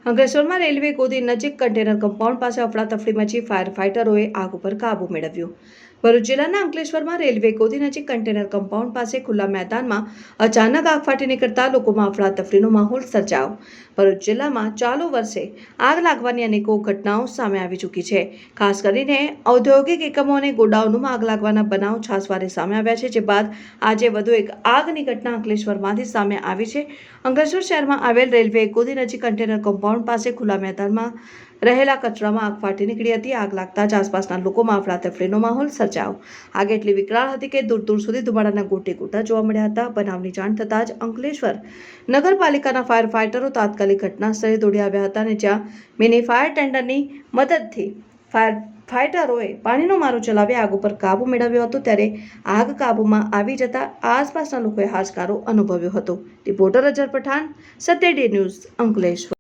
અંકલેશ્વરમાં રેલવે ગોદી નજીક container compound પાસે અફડાતફડી મચી ફાયર ફાઇટરોએ આગ ઉપર કાબૂ મેળવ્યો। ભરૂચ જિલ્લાના અંકલેશ્વરમાં રેલવે ગોદી નજીક કન્ટેનર કમ્પાઉન્ડ પાસે ખુલ્લા મેદાનમાં અચાનક આગ ફાટી નીકળતા લોકોમાં અફડાતફડીનો માહોલ સર્જાયો। ભરૂચ જિલ્લામાં ચાલુ વર્ષે આગ લાગવાની અનેકો ઘટનાઓ સામે આવી ચૂકી છે। ખાસ કરીને ઔદ્યોગિક એકમો અને ગોડાઉનોમાં આગ લાગવાના બનાવ છાસવારે સામે આવ્યા છે, જે બાદ આજે વધુ એક આગની ઘટના અંકલેશ્વરમાંથી સામે આવી છે। અંકલેશ્વર શહેરમાં આવેલ રેલવે ગોદી નજીક કન્ટેનર કમ્પાઉન્ડ પાસે ખુલ્લા મેદાનમાં રહેલા કચરામાં આગ ફાટી નીકળી હતી। આગ લાગતા જ આસપાસના લોકોમાં અફડાતફડીનો માહોલ સર્જાયો। આગ એટલી વિકરાળ હતી કે દૂર દૂર સુધી ધુમાડાના ગોટેગોટા જોવા મળ્યા હતા। બનાવની જાણ થતાં જ અંકલેશ્વર નગરપાલિકાના ફાયર ફાઇટરો તાત્કાલિક ઘટના સ્થળે દોડી આવ્યા હતા અને જ્યાં મિની ફાયર ટેન્ડરની મદદથી ફાયર ફાઇટરોએ પાણીનો મારો ચલાવી આગ ઉપર કાબુ મેળવ્યો હતો। ત્યારે આગ કાબૂમાં આવી જતા આસપાસના લોકોએ હાશકારો અનુભવ્યો હતો। રિપોર્ટર અજર પઠાણ, સત્ય ડે ન્યૂઝ, અંકલેશ્વર।